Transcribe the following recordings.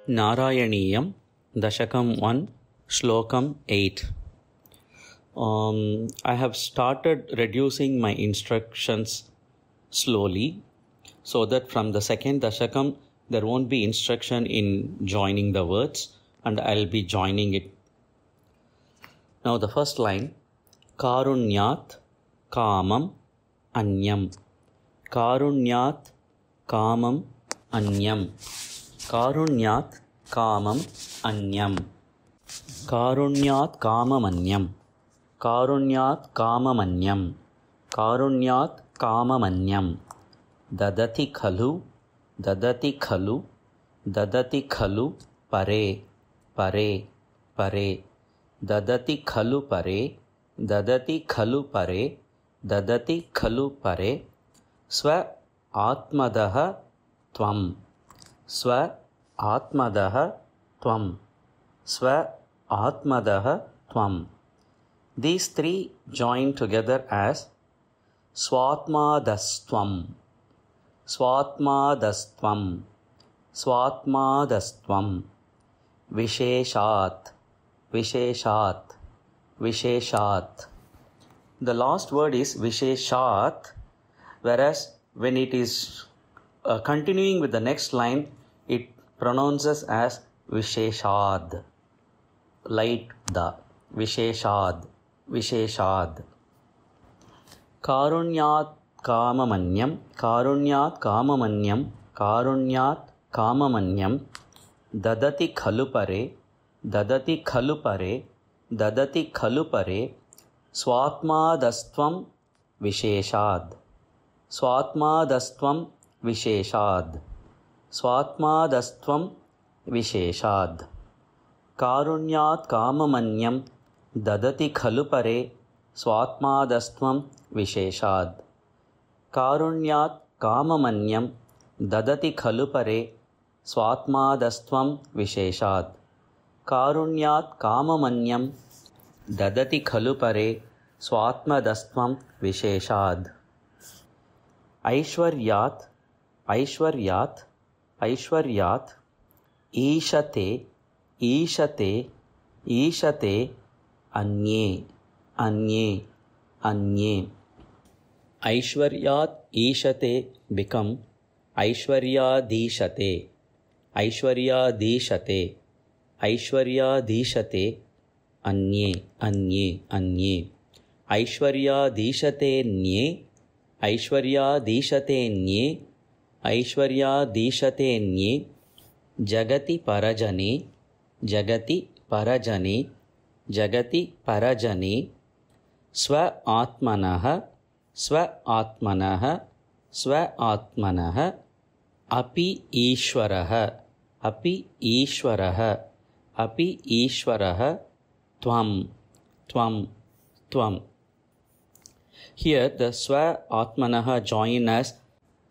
नारायणीयं दशकं 1 श्लोकम् 8. I have started reducing my instructions slowly so that from the second dashakam there won't be instruction in joining the words and I'll be joining it. Now the first line, Karunyat Kamam Anyam. Karunyat Kamam Anyam. Karunyat Kamam Anyam. Karunyat Kamamanyam. Karunyat Kamamanyam. Karunyat Kamamanyam. Dadati Khalu. Dadati Khalu. Dadati Khalu Pare. Pare. Pare. Dadati Khalu Pare. Dadati Khalu Pare. Dadati Khalu Pare. Swa Atmadaha Tvam. Swa Atmadaha Tvam. Swa Atmadaha Tvam. These three join together as Swatmadastvam. Swatmadastvam. Swatmadastvam. Visheshat. Visheshat. Visheshat. The last word is Visheshat, whereas when it is continuing with the next line, it pronounces as Visheshad. Light the. Visheshad. Visheshad. Karunyat Kamamanyam. Karunyat Kamamanyam. Karunyat Kamamanyam. Dadati Khalupare. Dadati Khalupare. Dadati Khalupare. Swatmadastvam Visheshad. Swatmadastvam Visheshad. Swatmadastvam Visheshad. Karunyat Kamamanyam. Dadati Khalupare. Swatmadastvam Visheshad. Karunyat Kamamanyam. Dadati Khalupare. Swatmadastvam Visheshad. Karunyat Kamamanyam. Dadati Khalupare. Swatmadastvam Visheshad. Aishwaryat. Aishwaryat. Aishwaryat. Ishate. Ishate. Ishate. Anye. Anye. Anye. Aishwaryat Ishate become Aishwaryadishate. Aishwaryadishate. Aishwaryadishate. Anye. Anye. Anye. Aishwaryadishate nye. Aishwaryadishate nye. Aishwaryadishate nye. Jagati parajane. Jagati parajane. Jagati parajane. Swa atmanaha. Swa atmanaha. Swa atmanaha. Api ishwaraha. Api ishwaraha. Api ishwaraha. Tvam. Tvam. Tvam. Here the Swa Atmanaha join as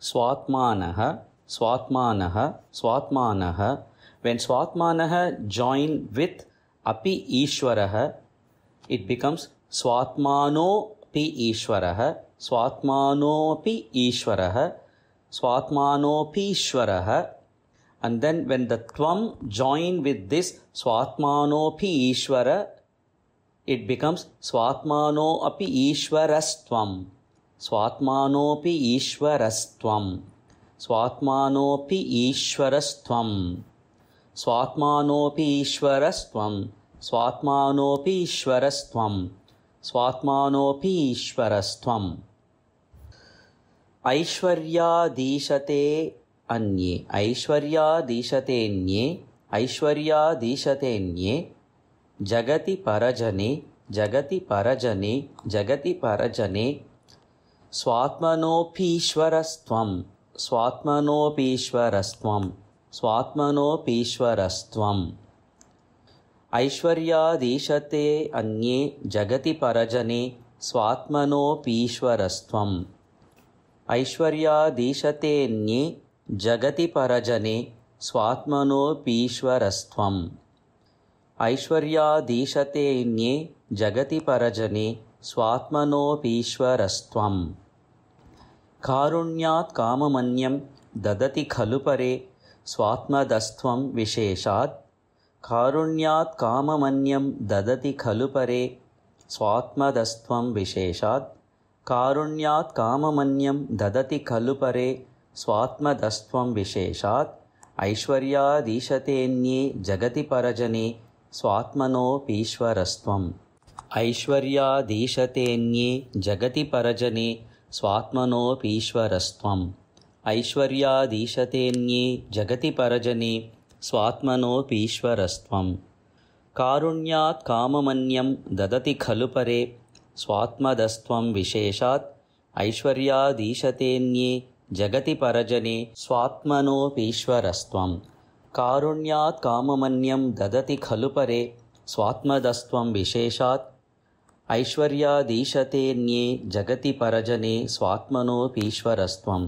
Swatmanaha. Swatmanaha. Swatmanaha. When Swatmanaha join with Api Ishwaraha, it becomes Swatmano Pi Ishwaraha. Swatmano Pi Ishwaraha. Swatmano Pi Ishwaraha. And then when the Tvam join with this Swatmano Pi Ishwara, it becomes Swatmano Api Ishwarastvam. Swatmano Pi Ishwarastvam. Swatmano Pi Ishwarastvam. Swatmano Pi Ishwarastvam. Swatmano Pi Ishwarastvam. Swatmano Pi Ishwarastvam. Aishwaryadishate anye. Aishwaryadishate nye. Aishwaryadishate nye. Jagati parajane. Jagati parajane. Jagati parajane. Swatmanopishwarastvam. Swatmanopishwarastvam. Swatmanopishwarastvam. Aishwaryadishate anye. Jagati parajane. Swatmanopishwarastvam. Aishwaryadishate nye. Jagati parajane. Swatmanopishwarastvam. Aishwaryadishate nye. Jagati parajane. Swatmanopishwarastvam. Karunyat Kamamanyam. Dadati Khalupare. स्वात्मदस्त्वं विशेषात् कारुण्यात् काममन्यं ददति खलु परे स्वात्मदस्त्वं विशेषात् कारुण्यात् काममन्यं ददति खलु परे स्वात्मदस्त्वं विशेषात् ऐश्वर्यादीशतेऽन्ये जगति परजने स्वात्मनोऽपीश्वरस्त्वम् ऐश्वर्यादीशतेऽन्ये जगति परजने स्वात्मनोऽपीश्वरस्त्वम् ऐश्वर्यादीशतेऽन्ये जगति परजने स्वात्मनोऽपीश्वरस्त्वम् कारुण्यात् काममन्यं ददति खलु परे स्वात्मदस्त्वं विशेषात् ऐश्वर्यादीशतेऽन्ये जगति परजने स्वात्मनोऽपीश्वरस्त्वम् कारुण्यात् काममन्यं ददति खलु परे स्वात्मदस्त्वं विशेषात् ऐश्वर्यादीशतेऽन्ये जगति परजने स्वात्मनोऽपीश्वरस्त्वम्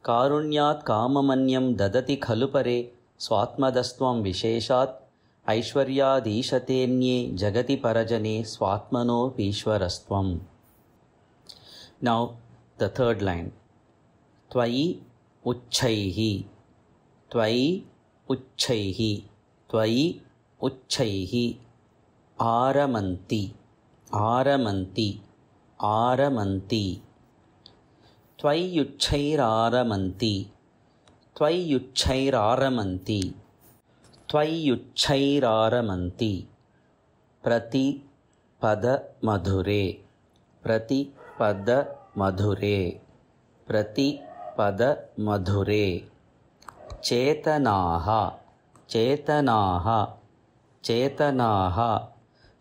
कारुण्यात् काममन्यं ददति खलु परे स्वात्मदस्त्वं विशेषात् ऐश्वर्यादीशतेऽन्ये जगति परजने स्वात्मनोऽपीश्वरस्त्वम्. Now the third line. त्वयि उच्छैः त्वयि उच्छैः त्वयि उच्छैः आरमन्ति आरमन्ति आरमन्ति त्वय्युच्छैरारमन्ति त्वय्युच्छैरारमन्ति त्वय्युच्छैरारमन्ति प्रतिपदमधुरे प्रतिपदमधुरे प्रतिपदमधुरे चेतनाः चेतनाः चेतनाः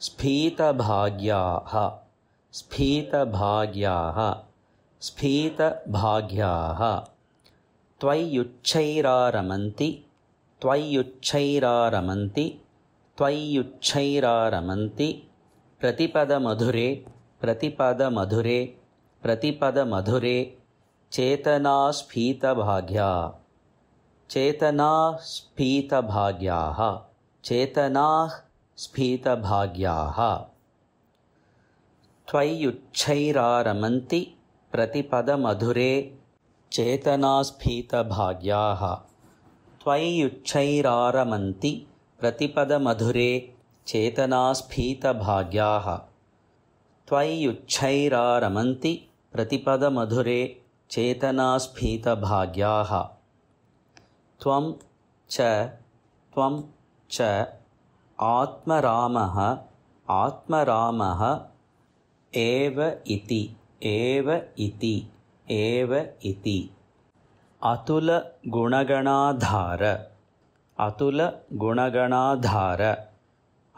स्फीतभाग्याः स्फीतभाग्याः स्फीतभाग्याः त्वय्युच्छैरारमन्ति त्वय्युच्छैरारमन्ति त्वय्युच्छैरारमन्ति प्रतिपदमधुरे प्रतिपदमधुरे प्रतिपदमधुरे चेतनास्फीतभाग्या चेतनास्फीतभाग्याः चेतनाः स्फीतभाग्याः त्वय्युच्छैरारमन्ति प्रतिपदमधुरे चेतनास्फीतभाग्याः त्वय्युच्छैरारमन्ति प्रतिपदमधुरे चेतनास्फीतभाग्याः त्वय्युच्छैरारमन्ति प्रतिपदमधुरे चेतनास्फीतभाग्याः त्वं च आत्मरामः आत्मरामः एव इति एव इति एव इति अतुलगुणगणाधार अतुलगुणगणाधार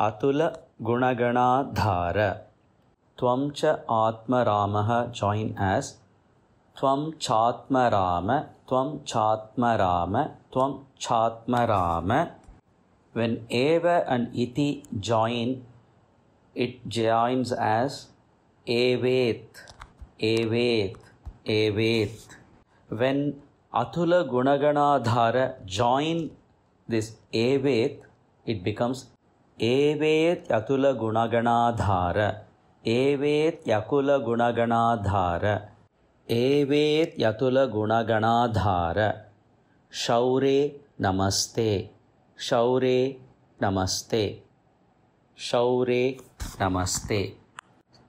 अतुलगुणगणाधार त्वं च आत्मरामः join as त्वं चात्मराम त्वं चात्मराम त्वं चात्मराम. When eva and iti join, it joins as evet evet evet. When atula gunaganadhara join this evet, it becomes evet atula gunaganadhara evet yakula gunaganadhara evet yatula gunaganadhara. शौरे नमस्ते शौरे नमस्ते शौरे नमस्ते.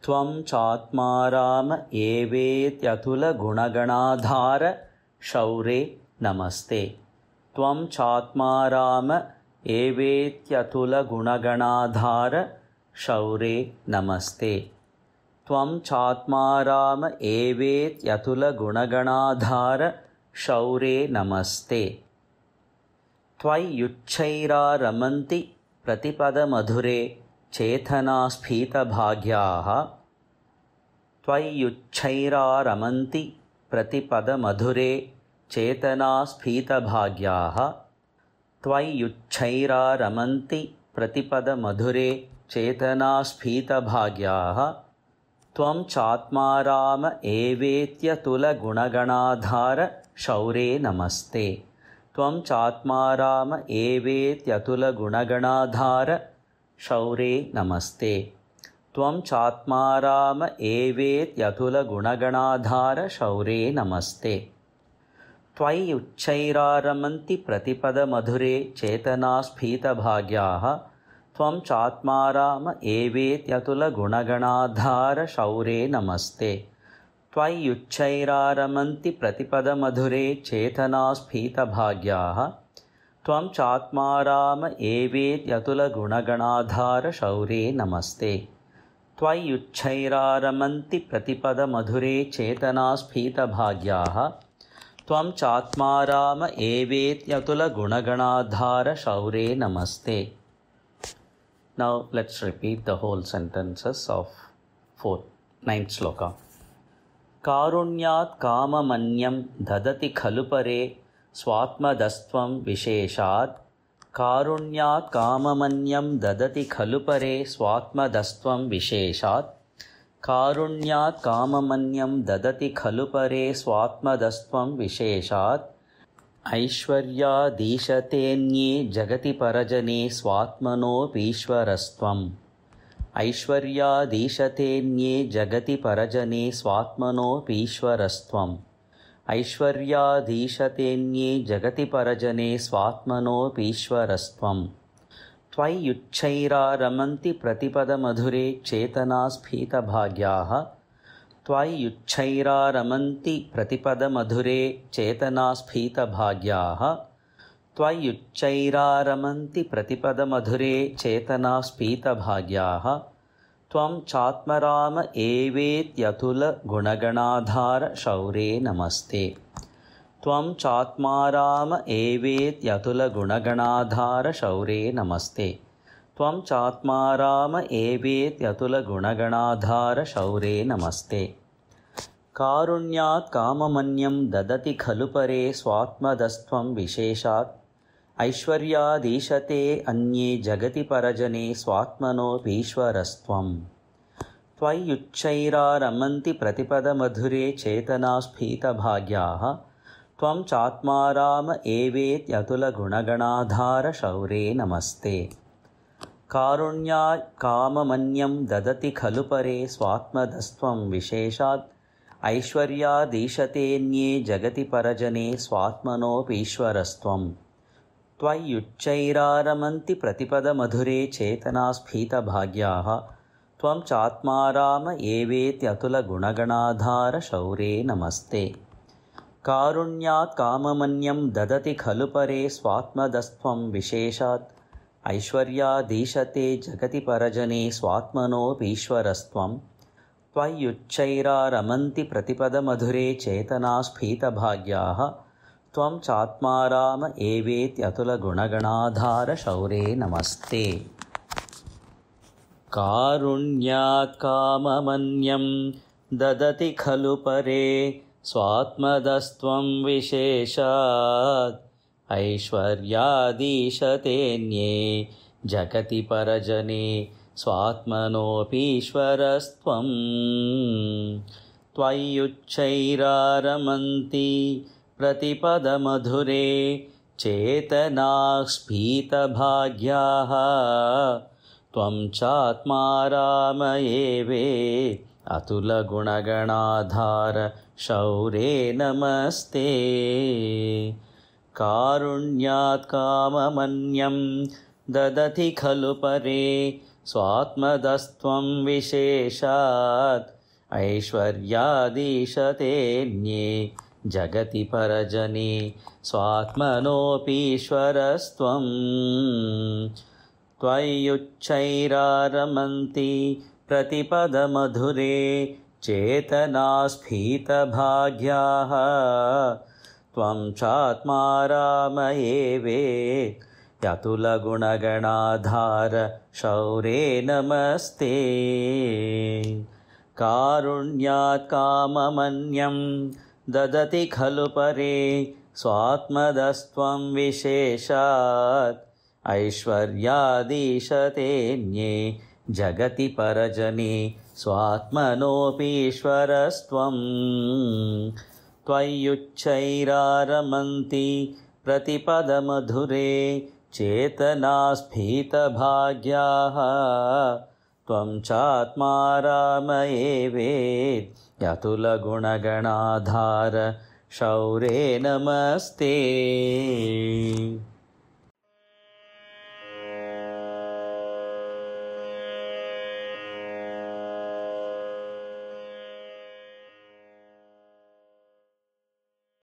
त्वं चात्माराम एवेत्यतुलगुणगणाधार शौरे नमस्ते. त्वं चात्माराम एवेत्यतुलगुणगणाधार शौरे नमस्ते. त्वं चात्माराम एवेत्यतुलगुणगणाधार शौरे नमस्ते. त्वय्युच्छैरारमन्ति प्रतिपदमधुरे चेतनास्फीतभाग्याः त्वय्युच्छैरारमन्ति प्रतिपदमधुरे चेतनास्फीतभाग्याः त्वय्युच्छैरारमन्ति प्रतिपदमधुरे चेतनास्फीतभाग्याः. त्वं चात्माराम एवेत्यतुलगुणगणाधार शौरे नमस्ते. त्वं चात्माराम एवेत्यतुलगुणगणाधार शौरे नमस्ते. त्वं चात्माराम एवेत्यतुलगुणगणाधार शौरे नमस्ते. त्वयि उच्चैरारमन्ति प्रतिपदमधुरे चेतनास्फीतभाग्याः त्वं चात्माराम एवेत्यतुलगुणगणाधारशौरे नमस्ते। त्वयि उच्चैरारमन्ति प्रतिपदमधुरे चेतनास्फीतभाग्याः त्वं चात्माराम एवेत्यतुलगुणगणाधारशौरे नमस्ते। त्वयि उच्चैरारमन्ति प्रतिपदमधुरे चेतनास्फीतभाग्याः त्वं चात्माराम एवेत्यतुलगुणगणाधारशौरे नमस्ते। Now let's repeat the whole sentences of 9th sloka. कारुण्यात् काममन्यं ददति खलु परे स्वात्मदस्त्वं विशेषात्। कारुण्यात् काममन्यं ददति खलु परे स्वात्मदस्त्वं विशेषात्। कारुण्यात् काममन्यं ददति खलु परे स्वात्मदस्त्वं विशेषात्। ऐश्वर्यादीशतेऽन्ये जगति परजने स्वात्मनोऽपीश्वरस्त्वम्। ऐश्वर्यादीशतेऽन्ये जगति परजने स्वात्मनोऽपीश्वरस्त्वम्। ऐश्वर्यादीशतेऽन्ये जगति परजने स्वात्मनोऽपीश्वरस्त्वम्। त्वय्युच्चैरारमन्ति प्रतिपदमधुरे चेतनास्फीतभाग्याः त्वय्युच्चैरारमन्ति प्रतिपदमधुरे चेतनास्फीतभाग्याः त्वय्युच्चैरारमन्ति प्रतिपदमधुरे चेतनास्फीतभाग्याः त्वं चात्मराम एवेत्यतुलगुणगणाधारशौरे नमस्ते। त्वं चात्माराम एवेत्यतुलगुणगणाधारशौरे नमस्ते। त्वं चात्माराम एवेत्यतुलगुणगणाधारशौरे नमस्ते। कारुण्यात् काममन्यं ददति खलु परे स्वात्मदस्त्वं विशेषात्। ऐश्वर्यादीशते अन्ये जगति परजने स्वात्मनोऽपीश्वरस्त्वम्। त्वय्युच्चैरारमन्ति प्रतिपदमधुरे चेतनास्फीतभाग्याः त्वं चात्माराम एवेत्यतुलगुणगणाधारशौरे नमस्ते। कारुण्यात् काममन्यं ददति खलु परे स्वात्मदस्त्वं विशेषात्। ऐश्वर्यादीशतेऽन्ये जगति परजने स्वात्मनोऽपीश्वरस्त्वम्। त्वय्युच्चैरारमन्ति प्रतिपदमधुरे चेतनास्फीतभाग्याः त्वं चात्माराम एवेत्यतुलगुणगणाधारशौरे नमस्ते। कारुण्यात् काममन्यं ददति खलु परे स्वात्मदस्त्वं विशेषात्। ऐश्वर्यादीशते जगति परजने स्वात्मनोऽपीश्वरस्त्वं। त्वय्युच्चैरारमन्ति प्रतिपदमधुरे चेतनास्फीतभाग्याः त्वं चात्माराम एवेत्यतुलगुणगणाधारशौरे नमस्ते। कारुण्यात् काममन्यं ददति खलु परे स्वात्मदस्त्वं विशेषात्। ऐश्वर्यादीशतेऽन्ये जगति परजने स्वात्मनोऽपीश्वरस्त्वम्। त्वय्युच्चैरारमन्ति प्रतिपदमधुरे चेतनास्फीतभाग्याः त्वं चात्माराम एवेत्यतुलगुणगणाधारशौरे नमस्ते। कारुण्यात् काममन्यं ददति खलु परे स्वात्मदस्त्वं विशेषात्। ऐश्वर्यादीशतेऽन्ये जगति परजने स्वात्मनोऽपीश्वरस्त्वम्। त्वय्युच्चैरारमन्ति प्रतिपदमधुरे चेतनास्फीतभाग्याः त्वं चात्माराम एवेत्यतुलगुणगणाधारशौरे नमस्ते। कारुण्यात् काममन्यं ददति खलु परे स्वात्मदस्त्वं विशेषात्। ऐश्वर्यादीशतेऽन्ये जगति परजने स्वात्मनोऽपीश्वरस्त्वम्। त्वय्युच्चैरारमन्ति प्रतिपदमधुरे चेतनास्फीतभाग्याः त्वं चात्माराम एवेत्यतुलगुणगणाधारशौरे शौरे नमस्ते।